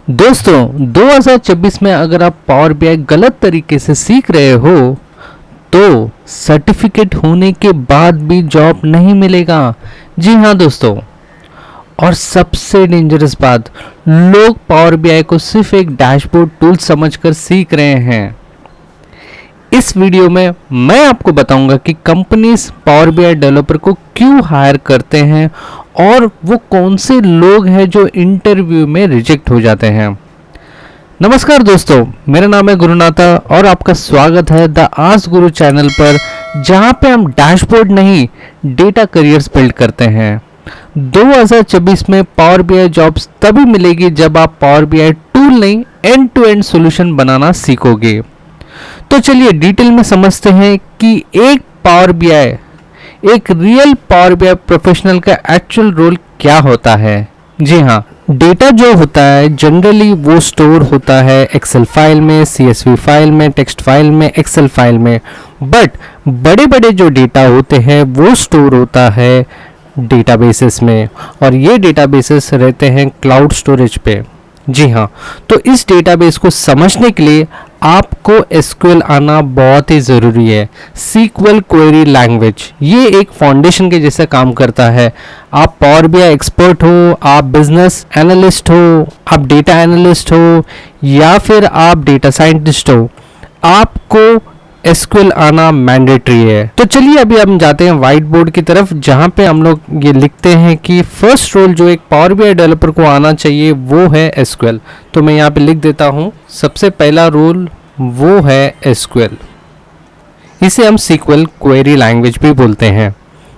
दोस्तों 2026 में अगर आप पावर बीआई गलत तरीके से सीख रहे हो तो सर्टिफिकेट होने के बाद भी जॉब नहीं मिलेगा। जी हाँ दोस्तों, और सबसे डेंजरस बात, लोग पावर बीआई को सिर्फ एक डैशबोर्ड टूल समझकर सीख रहे हैं। इस वीडियो में मैं आपको बताऊंगा कि कंपनीज पावर बीआई डेवलपर को क्यों हायर करते हैं और वो कौन से लोग हैं जो इंटरव्यू में रिजेक्ट हो जाते हैं। नमस्कार दोस्तों, मेरा नाम है गुरुनाथा और आपका स्वागत है द आस्क गुरु चैनल पर, जहां पे हम डैशबोर्ड नहीं डेटा करियर्स बिल्ड करते हैं। 2024 में पावर बीआई जॉब्स तभी मिलेगी जब आप पावर बीआई टूल नहीं एंड टू एंड सॉल्यूशन बनाना सीखोगे। तो चलिए डिटेल में समझते हैं कि एक रियल पावर बीआई प्रोफेशनल का एक्चुअल रोल क्या होता है। जी हाँ, डेटा जो होता है जनरली वो स्टोर होता है एक्सेल फाइल में, सीएसवी फाइल में, टेक्स्ट फाइल में, एक्सेल फाइल में। बट बड़े बड़े जो डेटा होते हैं वो स्टोर होता है डेटाबेसेस में, और ये डेटाबेसेस रहते हैं क्लाउड स्टोरेज पे। जी हाँ, तो इस डेटाबेस को समझने के लिए आपको एसक्यूएल आना बहुत ही ज़रूरी है। सीक्वल क्वेरी लैंग्वेज ये एक फाउंडेशन के जैसा काम करता है। आप पावर बीआई एक्सपर्ट हो, आप बिजनेस एनालिस्ट हो, आप डेटा एनालिस्ट हो या फिर आप डेटा साइंटिस्ट हो, आपको एसक्यूएल आना मैंडेटरी है। तो चलिए अभी हम जाते हैं व्हाइट बोर्ड की तरफ, जहां पे हम लोग ये लिखते हैं कि फर्स्ट रोल जो एक पावर बीआई डेवलपर को आना चाहिए वो है एसक्यूएल। तो मैं यहाँ पे लिख देता हूँ, सबसे पहला रोल वो है एसक्यूएल। इसे हम सीक्वल क्वेरी लैंग्वेज भी बोलते हैं।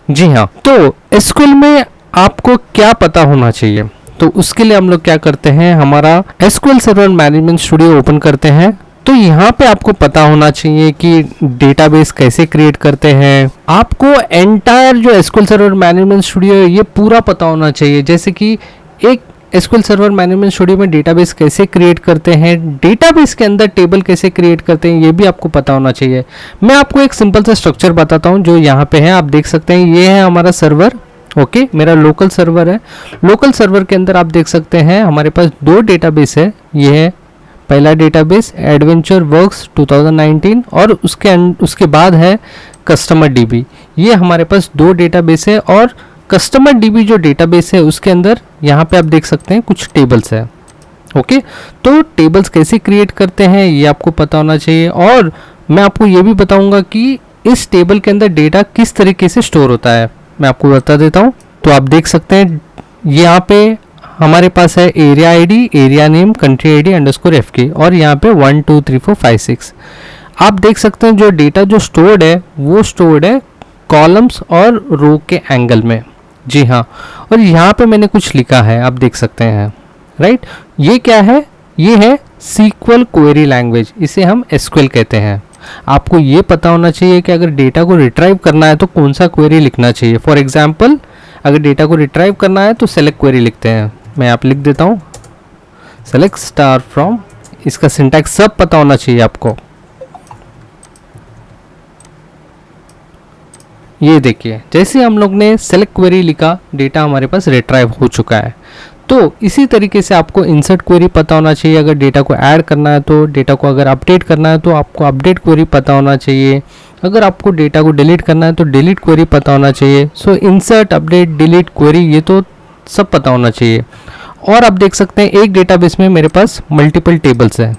जी हाँ, तो एसक्यूएल में आपको क्या पता होना चाहिए, तो उसके लिए हम लोग क्या करते हैं, हमारा SQL server management studio open करते हैं। तो यहाँ पे आपको पता होना चाहिए कि डेटाबेस कैसे क्रिएट करते हैं। आपको एंटायर जो एसक्यूएल सर्वर मैनेजमेंट स्टूडियो है ये पूरा पता होना चाहिए, जैसे कि एक एसक्यूएल सर्वर मैनेजमेंट स्टूडियो में डेटाबेस कैसे क्रिएट करते हैं, डेटाबेस के अंदर टेबल कैसे क्रिएट करते हैं, ये भी आपको पता होना चाहिए। मैं आपको एक सिंपल सा स्ट्रक्चर बताता हूँ जो यहाँ पे है, आप देख सकते हैं। ये है हमारा सर्वर, ओके, मेरा लोकल सर्वर है। लोकल सर्वर के अंदर आप देख सकते हैं हमारे पास दो डेटाबेस है। ये है पहला डेटाबेस एडवेंचर वर्क्स 2019 और उसके बाद है कस्टमर डीबी। ये हमारे पास दो डेटाबेस है, और कस्टमर डीबी जो डेटाबेस है उसके अंदर यहाँ पे आप देख सकते हैं कुछ टेबल्स है। ओके, तो टेबल्स कैसे क्रिएट करते हैं ये आपको पता होना चाहिए, और मैं आपको ये भी बताऊंगा कि इस टेबल के अंदर डेटा किस तरीके से स्टोर होता है, मैं आपको बता देता हूँ। तो आप देख सकते हैं यहाँ पे हमारे पास है area ID, area name, country ID underscore FK, और यहाँ पे 1 2 3 4 5 6। आप देख सकते हैं जो डेटा जो स्टोर्ड है वो स्टोर्ड है कॉलम्स और रो के एंगल में। जी हाँ, और यहाँ पे मैंने कुछ लिखा है, आप देख सकते हैं, राइट। ये क्या है, ये है सीक्वल क्वेरी लैंग्वेज, इसे हम एसक्यूएल कहते हैं। आपको ये पता होना चाहिए कि अगर डेटा को रिट्राइव करना है तो कौन सा क्वेरी लिखना चाहिए। फॉर एग्जाम्पल, अगर डेटा को रिट्राइव करना है तो सेलेक्ट क्वेरी लिखते हैं। मैं यहाँ पे लिख देता हूँ सेलेक्ट स्टार फ्रॉम, इसका सिंटैक्स सब पता होना चाहिए आपको। ये देखिए, जैसे हम लोग ने सेलेक्ट क्वेरी लिखा, डेटा हमारे पास रिट्राइव हो चुका है। तो इसी तरीके से आपको इंसर्ट क्वेरी पता होना चाहिए। अगर डेटा को ऐड करना है तो, डेटा को अगर अपडेट करना है तो आपको अपडेट क्वेरी पता होना चाहिए। अगर आपको डेटा को डिलीट करना है तो डिलीट क्वेरी पता होना चाहिए। सो इंसर्ट, अपडेट, डिलीट क्वेरी ये तो सब पता होना चाहिए। और आप देख सकते हैं एक डेटाबेस में मेरे पास मल्टीपल टेबल्स हैं।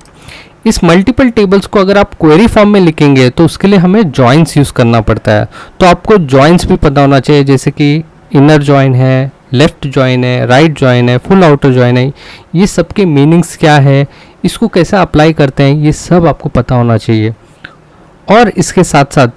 इस मल्टीपल टेबल्स को अगर आप क्वेरी फॉर्म में लिखेंगे तो उसके लिए हमें जॉइंस यूज़ करना पड़ता है। तो आपको जॉइंस भी पता होना चाहिए, जैसे कि इनर जॉइन है, लेफ्ट जॉइन है, राइट जॉइन है, फुल आउटर जॉइन है। ये सब के मीनिंग्स क्या है, इसको कैसे अप्लाई करते हैं, ये सब आपको पता होना चाहिए। और इसके साथ साथ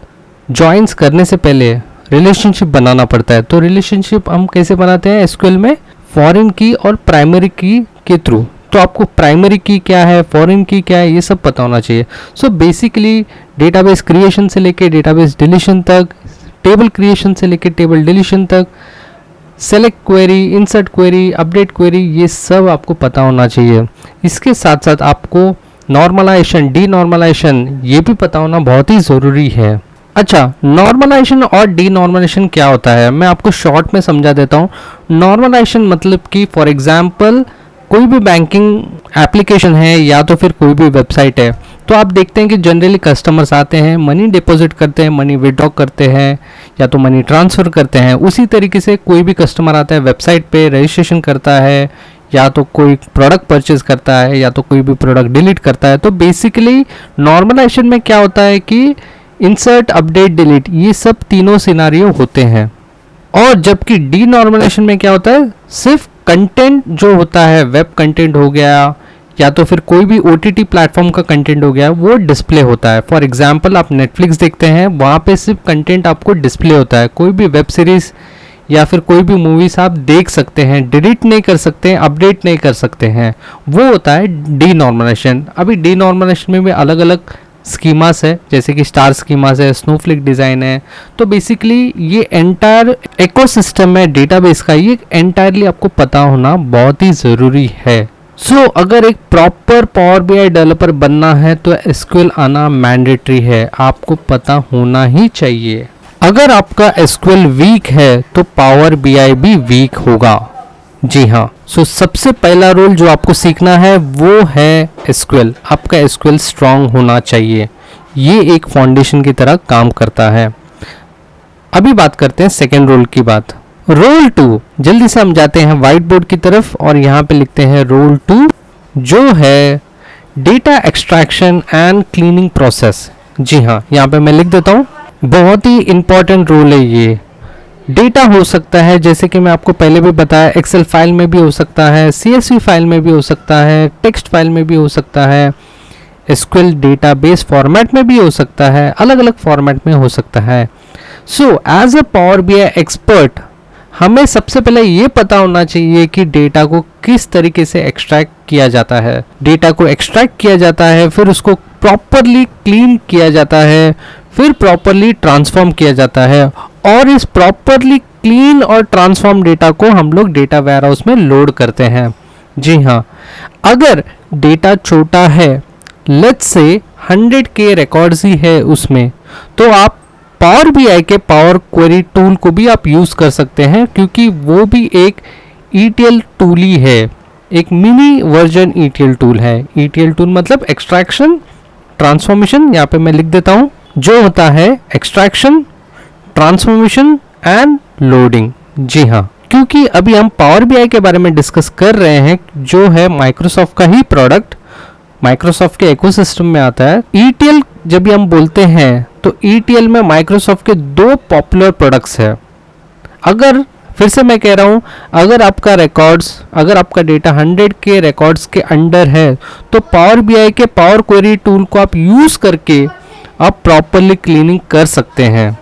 जॉइंस करने से पहले रिलेशनशिप बनाना पड़ता है। तो रिलेशनशिप हम कैसे बनाते हैं एसक्यूएल में, फॉरेन की और प्राइमरी की के थ्रू। तो आपको प्राइमरी की क्या है, फॉरेन की क्या है, ये सब पता होना चाहिए। सो बेसिकली डेटाबेस क्रिएशन से लेके डेटाबेस डिलीशन तक, टेबल क्रिएशन से लेके टेबल डिलीशन तक, select query, insert query, update query, ये सब आपको पता होना चाहिए। इसके साथ साथ आपको नॉर्मलाइजेशन, डीनॉर्मलाइजेशन ये भी पता होना बहुत ही ज़रूरी है। अच्छा, नॉर्मलाइजेशन और डीनॉर्मलाइजेशन क्या होता है, मैं आपको शॉर्ट में समझा देता हूँ। नॉर्मलाइजेशन मतलब कि फॉर एग्जांपल कोई भी बैंकिंग एप्लीकेशन है या तो फिर कोई भी वेबसाइट है, तो आप देखते हैं कि जनरली कस्टमर्स आते हैं, मनी डिपॉजिट करते हैं, मनी विड्रॉ करते हैं या तो मनी ट्रांसफ़र करते हैं। उसी तरीके से कोई भी कस्टमर आता है वेबसाइट पे रजिस्ट्रेशन करता है या तो कोई प्रोडक्ट परचेज करता है या तो कोई भी प्रोडक्ट डिलीट करता है। तो बेसिकली नॉर्मलाइजेशन में क्या होता है कि इंसर्ट, अपडेट, डिलीट, ये सब तीनों सिनारियो होते हैं। और जबकि डी नॉर्मलाइजेशन में क्या होता है, सिर्फ कंटेंट जो होता है, वेब कंटेंट हो गया या तो फिर कोई भी OTT प्लेटफॉर्म का कंटेंट हो गया, वो डिस्प्ले होता है। फॉर एग्जांपल आप नेटफ्लिक्स देखते हैं, वहाँ पे सिर्फ कंटेंट आपको डिस्प्ले होता है। कोई भी वेब सीरीज़ या फिर कोई भी मूवीज आप देख सकते हैं, डिलीट नहीं कर सकते हैं, अपडेट नहीं कर सकते हैं, वो होता है डी नॉर्मलाइजेशन। अभी डी नॉर्मलाइजेशन में भी अलग अलग स्कीमास है, जैसे कि स्टार स्कीमास है, स्नोफ्लिक डिज़ाइन है। तो बेसिकली ये एंटायर इकोसिस्टम है डेटाबेस का, ये एंटायरली आपको पता होना बहुत ही ज़रूरी है। सो अगर एक प्रॉपर पावर BI डेवलपर बनना है तो SQL आना मैंडेटरी है, आपको पता होना ही चाहिए। अगर आपका SQL वीक है तो पावर BI भी वीक होगा। जी हाँ, सो सबसे पहला रोल जो आपको सीखना है वो है SQL। आपका SQL स्ट्रांग होना चाहिए, ये एक फाउंडेशन की तरह काम करता है। अभी बात करते हैं सेकेंड रोल की बात। रोल 2, जल्दी से हम जाते हैं व्हाइट बोर्ड की तरफ और यहाँ पे लिखते हैं रोल 2, जो है data extraction and cleaning process. जी हाँ, यहाँ पे मैं लिख देता हूँ, बहुत ही इंपॉर्टेंट रोल है ये। डेटा हो सकता है, जैसे कि मैं आपको पहले भी बताया, एक्सेल फाइल में भी हो सकता है, CSV फाइल में भी हो सकता है, टेक्स्ट फाइल में भी हो सकता है, SQL डेटाबेस फॉर्मेट में भी हो सकता है, अलग अलग फॉर्मेट में हो सकता है। So as a power BI expert हमें सबसे पहले ये पता होना चाहिए कि डेटा को किस तरीके से एक्सट्रैक्ट किया जाता है। डेटा को एक्सट्रैक्ट किया जाता है, फिर उसको प्रॉपरली क्लीन किया जाता है, फिर प्रॉपरली ट्रांसफॉर्म किया जाता है, और इस प्रॉपरली क्लीन और ट्रांसफॉर्म डेटा को हम लोग डेटा वेयरहाउस में लोड करते हैं। जी हाँ, अगर डेटा छोटा है, लेट्स से 100K रिकॉर्ड्स ही है उसमें, तो आप पावर BI के पावर क्वेरी टूल को भी आप यूज़ कर सकते हैं, क्योंकि वो भी एक ETL टूल ही है, एक मिनी वर्जन ETL टूल है। ETL टूल मतलब एक्सट्रैक्शन, ट्रांसफॉर्मेशन, यहाँ पे मैं लिख देता हूँ, जो होता है एक्सट्रैक्शन, ट्रांसफॉर्मेशन एंड लोडिंग। जी हाँ, क्योंकि अभी हम पावर BI के बारे में डिस्कस कर रहे हैं, जो है माइक्रोसॉफ्ट का ही प्रोडक्ट, माइक्रोसॉफ्ट के इकोसिस्टम में आता है। ETL जब भी हम बोलते हैं तो ETL में माइक्रोसॉफ्ट के 2 पॉपुलर प्रोडक्ट्स हैं। अगर फिर से मैं कह रहा हूँ, अगर आपका रिकॉर्ड्स, अगर आपका डेटा 100K रिकॉर्ड्स के अंडर है, तो पावर BI के पावर क्वेरी टूल को आप यूज़ करके आप प्रॉपरली क्लीनिंग कर सकते हैं।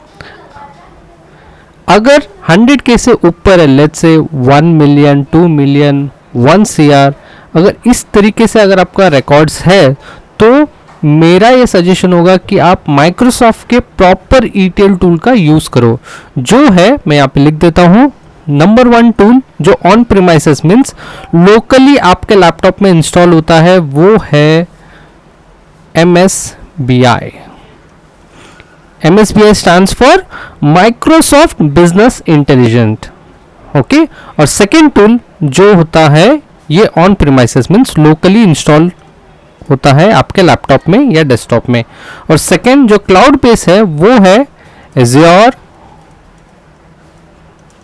अगर 100K से ऊपर है, let's say 1 million, 2 million, 1 CR, अगर इस तरीके से अगर आपका रिकॉर्ड्स है, तो मेरा ये सजेशन होगा कि आप माइक्रोसॉफ्ट के प्रॉपर ETL टूल का यूज़ करो, जो है, मैं यहाँ पे लिख देता हूँ, नंबर 1 टूल जो ऑन प्रीमाइसेस मीन्स लोकली आपके लैपटॉप में इंस्टॉल होता है, वो है MSBI। MSBI stands for Microsoft business intelligent, okay. और सेकेंड टूल जो होता है, ये on premises means locally install होता है आपके लैपटॉप में या डेस्कटॉप में। और सेकेंड जो क्लाउड बेस है, वो है Azure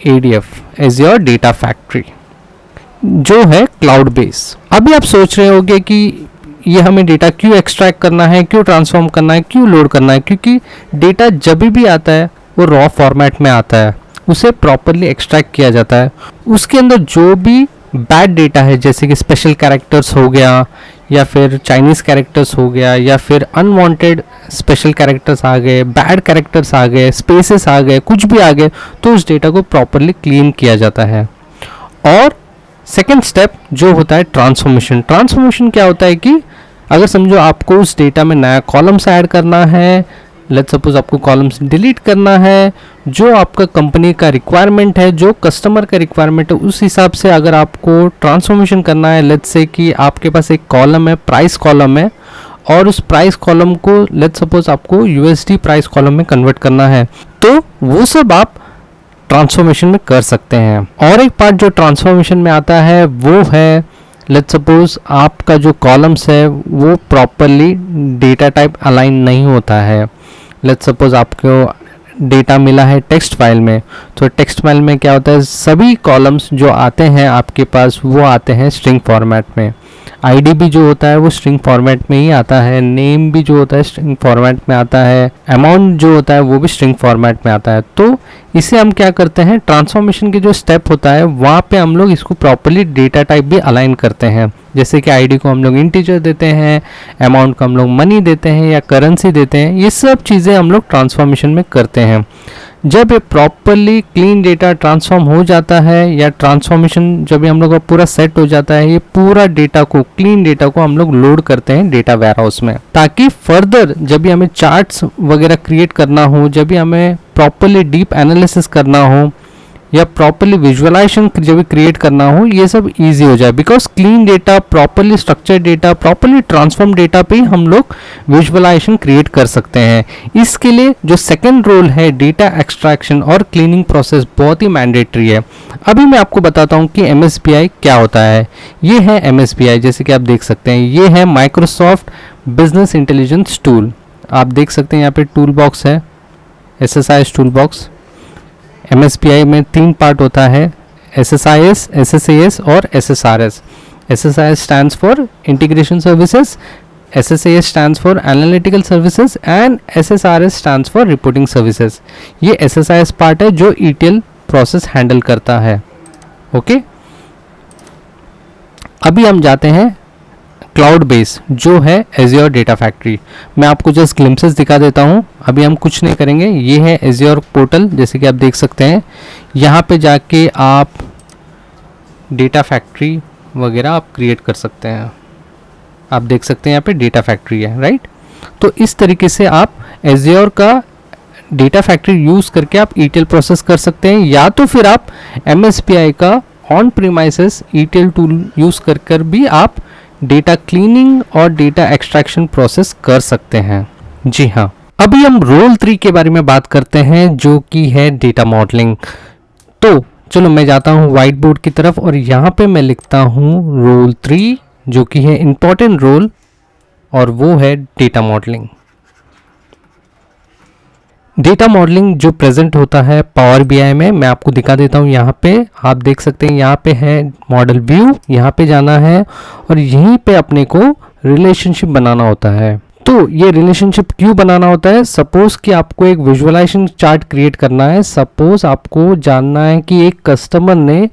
ADF, Azure Data Factory, जो है क्लाउड बेस। अभी आप सोच रहे होंगे कि ये हमें डेटा क्यों एक्सट्रैक्ट करना है, क्यों ट्रांसफॉर्म करना है, क्यों लोड करना है, क्योंकि डेटा जब भी आता है वो रॉ फॉर्मेट में आता है, उसे प्रॉपरली एक्सट्रैक्ट किया जाता है। उसके अंदर जो भी बैड डेटा है, जैसे कि स्पेशल कैरेक्टर्स हो गया, या फिर चाइनीज़ कैरेक्टर्स हो गया, या फिर अनवांटेड स्पेशल कैरेक्टर्स आ गए, बैड कैरेक्टर्स आ गए, स्पेसेस आ गए, कुछ भी आ गए, तो उस डेटा को प्रॉपरली क्लीन किया जाता है। और सेकेंड स्टेप जो होता है ट्रांसफॉर्मेशन। ट्रांसफॉर्मेशन क्या होता है कि अगर समझो आपको उस डेटा में नया कॉलम्स ऐड करना है, लेट्स सपोज आपको कॉलम्स डिलीट करना है, जो आपका कंपनी का रिक्वायरमेंट है, जो कस्टमर का रिक्वायरमेंट है, उस हिसाब से अगर आपको ट्रांसफॉर्मेशन करना है, लेट्स से कि आपके पास एक कॉलम है, प्राइस कॉलम है, और उस प्राइस कॉलम को लेट्स सपोज आपको USD प्राइस कॉलम में कन्वर्ट करना है, तो वो सब आप ट्रांसफॉर्मेशन में कर सकते हैं। और एक पार्ट जो ट्रांसफॉर्मेशन में आता है, वो है लेट्स सपोज आपका जो कॉलम्स है वो प्रॉपरली डेटा टाइप अलाइन नहीं होता है। लेट्स सपोज आपको डेटा मिला है टेक्स्ट फाइल में, तो टेक्स्ट फाइल में क्या होता है, सभी कॉलम्स जो आते हैं आपके पास वो आते हैं स्ट्रिंग फॉर्मेट में। आईडी भी जो होता है वो स्ट्रिंग फॉर्मेट में ही आता है, नेम भी जो होता है स्ट्रिंग फॉर्मेट में आता है, अमाउंट जो होता है वो भी स्ट्रिंग फॉर्मेट में आता है। तो इसे हम क्या करते हैं, ट्रांसफॉर्मेशन के जो स्टेप होता है वहाँ पे हम लोग इसको प्रॉपर्ली डेटा टाइप भी अलाइन करते हैं। जैसे कि आईडी को हम लोग इंटीजर देते हैं, अमाउंट को हम लोग मनी देते हैं या करेंसी देते हैं, ये सब चीज़ें हम लोग ट्रांसफॉर्मेशन में करते हैं। जब ये प्रॉपरली क्लीन डेटा ट्रांसफॉर्म हो जाता है या ट्रांसफॉर्मेशन जब ये हम लोग का पूरा सेट हो जाता है, ये पूरा डेटा को, क्लीन डेटा को हम लोग लोड करते हैं डेटा वेयरहाउस में, ताकि फर्दर जब भी हमें चार्ट्स वगैरह क्रिएट करना हो, जब भी हमें प्रॉपरली डीप एनालिसिस करना हो या प्रॉपरली विजुअलाइजेशन जब भी क्रिएट करना हो, ये सब इजी हो जाए। Because clean data, properly structured data, properly transform data पे ही हम लोग विजुअलाइजेशन क्रिएट कर सकते हैं। इसके लिए जो सेकंड रोल है डेटा एक्सट्रैक्शन और क्लीनिंग प्रोसेस, बहुत ही मैंडेटरी है। अभी मैं आपको बताता हूँ कि MSBI क्या होता है। ये है MSBI, जैसे कि आप देख सकते हैं, ये है माइक्रोसॉफ्ट बिजनेस इंटेलिजेंस टूल। आप देख सकते हैं यहाँ पे टूल बॉक्स है, SSIS टूल बॉक्स। MSBI में 3 पार्ट होता है, SSIS, SSAS और SSRS। SSIS stands for Integration Services, SSAS stands for Analytical Services and SSRS stands for Reporting Services। ये SSIS पार्ट है जो ETL प्रोसेस हैंडल करता है। ओके, अभी हम जाते हैं क्लाउड बेस जो है एज्योर डेटा फैक्ट्री। मैं आपको जस्ट ग्लिम्पसेस दिखा देता हूँ, अभी हम कुछ नहीं करेंगे। ये है एज्योर पोर्टल, जैसे कि आप देख सकते हैं। यहाँ पे जाके आप डेटा फैक्ट्री वगैरह आप क्रिएट कर सकते हैं। आप देख सकते हैं यहाँ पे डेटा फैक्ट्री है, राइट। तो इस तरीके से आप एज्योर का डेटा फैक्ट्री यूज़ करके आप ETL प्रोसेस कर सकते हैं, या तो फिर आप MSBI का on premises ETL tool use कर भी आप डेटा क्लीनिंग और डेटा एक्सट्रैक्शन प्रोसेस कर सकते हैं। जी हाँ, अभी हम रोल 3 के बारे में बात करते हैं, जो कि है डेटा मॉडलिंग। तो चलो मैं जाता हूँ व्हाइट बोर्ड की तरफ और यहाँ पे मैं लिखता हूँ रोल 3, जो कि है इम्पॉर्टेंट रोल, और वो है डेटा मॉडलिंग। डेटा मॉडलिंग जो प्रेजेंट होता है पावर BI में, मैं आपको दिखा देता हूँ। यहाँ पे आप देख सकते हैं, यहाँ पे है मॉडल व्यू, यहाँ पे जाना है और यहीं पे अपने को रिलेशनशिप बनाना होता है। तो ये रिलेशनशिप क्यों बनाना होता है? सपोज कि आपको एक विजुअलाइजेशन चार्ट क्रिएट करना है। सपोज आपको जानना है कि एक कस्टमर ने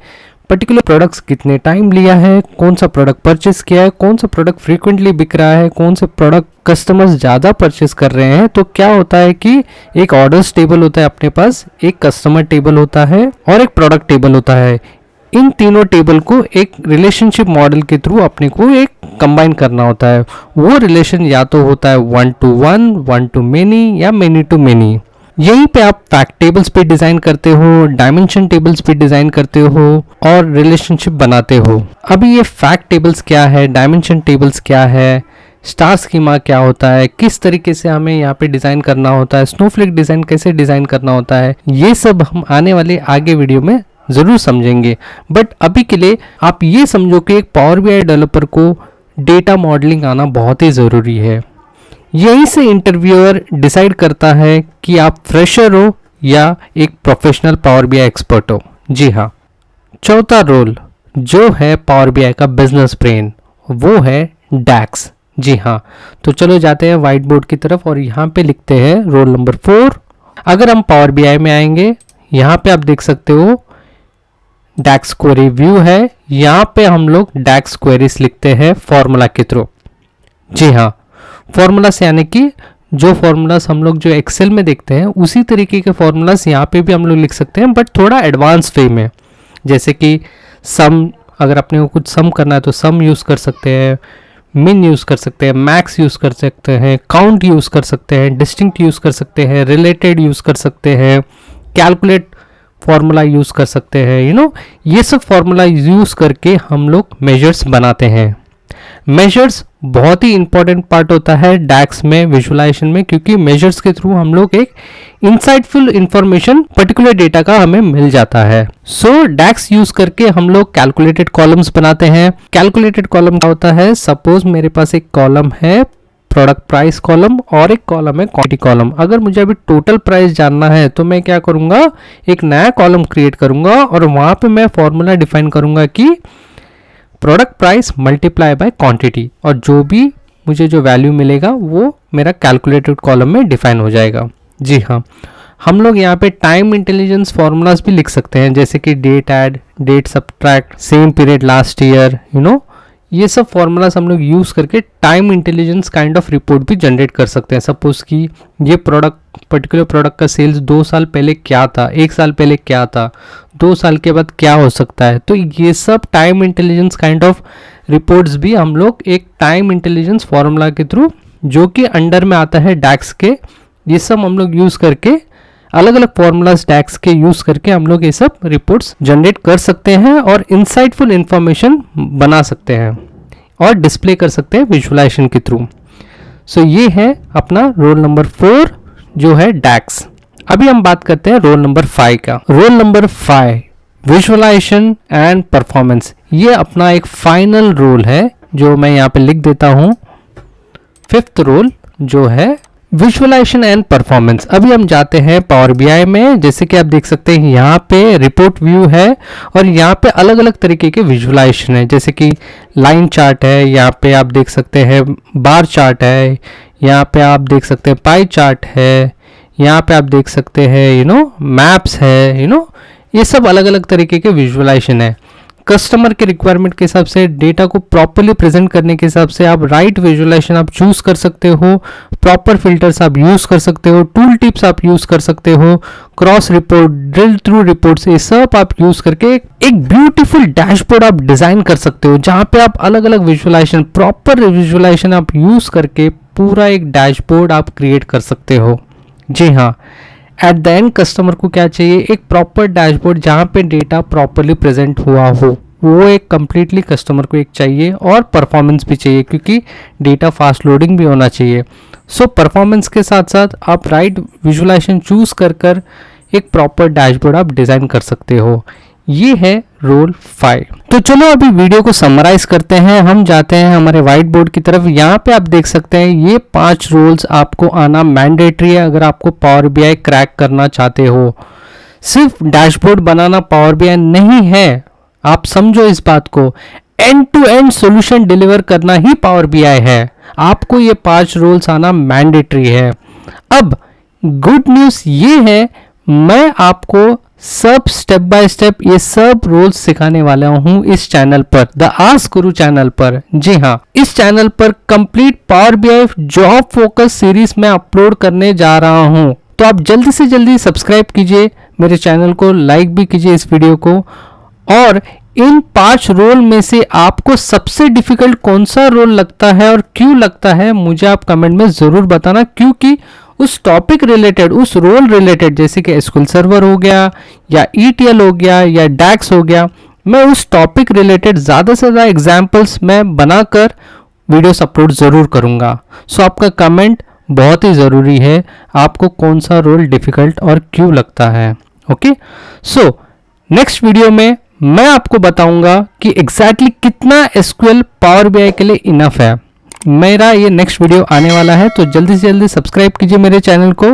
पर्टिकुलर प्रोडक्ट्स कितने टाइम लिया है, कौन सा प्रोडक्ट परचेस किया है, कौन सा प्रोडक्ट फ्रीक्वेंटली बिक रहा है, कौन से प्रोडक्ट कस्टमर्स ज़्यादा परचेस कर रहे हैं। तो क्या होता है कि एक ऑर्डर्स टेबल होता है अपने पास, एक कस्टमर टेबल होता है और एक प्रोडक्ट टेबल होता है। इन तीनों टेबल को एक रिलेशनशिप मॉडल के थ्रू अपने को एक कंबाइन करना होता है। वो रिलेशन या तो होता है 1 to 1, 1 to many या many to many। यहीं पे आप फैक्ट टेबल्स पे डिज़ाइन करते हो, डायमेंशन टेबल्स पे डिज़ाइन करते हो और रिलेशनशिप बनाते हो। अभी ये फैक्ट टेबल्स क्या है, डायमेंशन टेबल्स क्या है, स्टार स्कीमा क्या होता है, किस तरीके से हमें यहाँ पे डिज़ाइन करना होता है, स्नोफ्लेक डिज़ाइन कैसे डिज़ाइन करना होता है, ये सब हम आने वाले आगे वीडियो में ज़रूर समझेंगे। बट अभी के लिए आप ये समझो कि एक पावर BI डेवलपर को डेटा मॉडलिंग आना बहुत ही ज़रूरी है। यहीं से इंटरव्यूअर डिसाइड करता है कि आप फ्रेशर हो या एक प्रोफेशनल पावर BI एक्सपर्ट हो। जी हाँ, चौथा रोल जो है पावर BI का बिजनेस ब्रेन, वो है DAX। जी हाँ, तो चलो जाते हैं व्हाइट बोर्ड की तरफ और यहाँ पे लिखते हैं रोल नंबर 4। अगर हम पावर BI में आएंगे, यहाँ पे आप देख सकते हो DAX क्वेरी व्यू है। यहाँ पे हम लोग DAX क्वेरीज लिखते हैं फॉर्मूला के थ्रू। जी हाँ, फॉर्मूलास यानी कि जो फॉर्मूलास हम लोग जो एक्सेल में देखते हैं उसी तरीके के फॉर्मूलास यहाँ पे भी हम लोग लिख सकते हैं, बट थोड़ा एडवांस वे में। जैसे कि सम, अगर अपने को कुछ सम करना है तो सम यूज़ कर सकते हैं, मिन यूज़ कर सकते हैं, मैक्स यूज़ कर सकते हैं, काउंट यूज़ कर सकते हैं, डिस्टिंक्ट यूज़ कर सकते हैं, रिलेटेड यूज़ कर सकते हैं, कैलकुलेट फॉर्मूला यूज़ कर सकते हैं। ये सब फॉर्मूला यूज़ करके हम लोग मेजर्स बनाते हैं। मेजर्स बहुत ही इंपॉर्टेंट पार्ट होता है डैक्स में विजुअलाइजेशन में, क्योंकि मेजर्स के थ्रू हम लोग एक इंसाइटफुल इंफॉर्मेशन पर्टिकुलर डेटा का हमें मिल जाता है। सो डैक्स यूज करके हम लोग कैलकुलेटेड कॉलम्स बनाते हैं। कैलकुलेटेड कॉलम क्या होता है, सपोज मेरे पास एक कॉलम है प्रोडक्ट प्राइस कॉलम और एक कॉलम है क्वांटिटी कॉलम। अगर मुझे अभी टोटल प्राइस जानना है तो मैं क्या करूंगा, एक नया कॉलम क्रिएट करूंगा और वहां पे मैं फॉर्मूला डिफाइन करूंगा कि product price multiply by quantity, और जो भी मुझे जो वैल्यू मिलेगा वो मेरा कैलकुलेटेड कॉलम में डिफाइन हो जाएगा। जी हाँ, हम लोग यहाँ पे टाइम इंटेलिजेंस फॉर्मूलाज भी लिख सकते हैं, जैसे कि date add, date subtract, same period last year, ये सब फॉर्मूलाज हम लोग यूज करके time intelligence kind of report भी जनरेट कर सकते हैं। सपोज कि ये पर्टिकुलर प्रोडक्ट का सेल्स 2 साल पहले क्या था, 1 साल पहले क्या था, 2 साल के बाद क्या हो सकता है। तो ये सब time intelligence kind of reports भी हम लोग एक टाइम इंटेलिजेंस फॉर्मूला के थ्रू, जो कि अंडर में आता है डैक्स के, ये सब हम लोग यूज करके अलग अलग फॉर्मूलाज डैक्स के यूज करके हम लोग ये सब रिपोर्ट्स जनरेट कर सकते हैं और इंसाइटफुल इंफॉर्मेशन बना सकते हैं और डिस्प्ले कर सकते हैं विजुअलाइजेशन के थ्रू। सो ये है अपना रोल नंबर 4 जो है डैक्स। अभी हम बात करते हैं रोल नंबर 5 का। Roll number 5 visualisation and performance, ये अपना एक फाइनल रोल है जो मैं यहाँ पे लिख देता हूँ। 5th रोल जो है विजुअलाइजेशन एंड परफॉर्मेंस। अभी हम जाते हैं पावर बीआई में। जैसे कि आप देख सकते हैं यहाँ पे रिपोर्ट व्यू है और यहाँ पे अलग अलग तरीके के विजुअलाइजेशन है, जैसे कि लाइन चार्ट है, यहाँ पे आप देख सकते हैं बार चार्ट है, यहाँ पे आप देख सकते हैं पाई चार्ट है, यहाँ पे आप देख सकते हैं मैप्स है, ये सब अलग अलग तरीके के विजुअलाइजेशन है। कस्टमर के रिक्वायरमेंट के हिसाब से, डेटा को प्रॉपरली प्रेजेंट करने के हिसाब से आप राइट विजुअलाइजेशन आप चूज कर सकते हो, प्रॉपर फिल्टर्स आप यूज कर सकते हो, टूल टिप्स आप यूज कर सकते हो, cross report, drill through reports, ये सब आप यूज करके एक ब्यूटीफुल डैशबोर्ड आप डिजाइन कर सकते हो, जहां पे आप अलग अलग विजुअलाइजेशन, प्रॉपर विजुअलाइजेशन आप यूज करके पूरा एक डैशबोर्ड आप क्रिएट कर सकते हो। जी हाँ, एट द एंड कस्टमर को क्या चाहिए, एक प्रॉपर डैशबोर्ड जहाँ पे डेटा प्रॉपरली प्रेजेंट हुआ हो, वो एक कंप्लीटली कस्टमर को एक चाहिए, और परफॉर्मेंस भी चाहिए क्योंकि डेटा फास्ट लोडिंग भी होना चाहिए। सो परफॉर्मेंस के साथ साथ आप राइट विजुअलाइजेशन चूज कर एक प्रॉपर डैशबोर्ड आप डिजाइन कर सकते हो। ये है रोल 5। तो चलो अभी वीडियो को समराइज करते हैं, हम जाते हैं हमारे व्हाइट बोर्ड की तरफ। यहाँ पे आप देख सकते हैं ये 5 रोल्स आपको आना मैंडेटरी है अगर आपको पावर बीआई क्रैक करना चाहते हो। सिर्फ डैशबोर्ड बनाना पावर बीआई नहीं है, आप समझो इस बात को, end to end solution deliver करना ही पावर बीआई है। आपको ये 5 रोल्स आना मैंडेटरी है। अब गुड न्यूज ये है, मैं आपको सब स्टेप बाय स्टेप ये सब रोल्स सिखाने वाला हूं इस चैनल पर, द आस्क गुरु चैनल पर। जी हाँ, इस चैनल पर complete power BI job focus series में अपलोड करने जा रहा हूं। तो आप जल्दी से जल्दी सब्सक्राइब कीजिए मेरे चैनल को, लाइक भी कीजिए इस वीडियो को, और इन 5 रोल में से आपको सबसे डिफिकल्ट कौन सा रोल लगता है और क्यों लगता है मुझे आप कमेंट में जरूर बताना, क्योंकि उस टॉपिक रिलेटेड, उस रोल रिलेटेड, जैसे कि एसक्यूएल सर्वर हो गया या ईटीएल हो गया या डैक्स हो गया, मैं उस टॉपिक रिलेटेड ज़्यादा से ज़्यादा एग्जाम्पल्स मैं बनाकर वीडियोस अपलोड ज़रूर करूँगा। सो आपका कमेंट बहुत ही ज़रूरी है, आपको कौन सा रोल डिफिकल्ट और क्यों लगता है। ओके, सो नेक्स्ट वीडियो में मैं आपको बताऊंगा कि एग्जैक्टली कितना एसक्यूएल पावर बीआई के लिए इनफ है। मेरा ये नेक्स्ट वीडियो आने वाला है, तो जल्दी से जल्दी सब्सक्राइब कीजिए मेरे चैनल को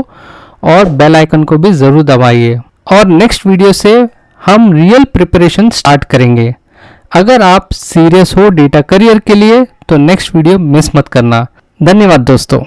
और बेल आइकन को भी ज़रूर दबाइए, और नेक्स्ट वीडियो से हम रियल प्रिपरेशन स्टार्ट करेंगे। अगर आप सीरियस हो डेटा करियर के लिए तो नेक्स्ट वीडियो मिस मत करना। धन्यवाद दोस्तों।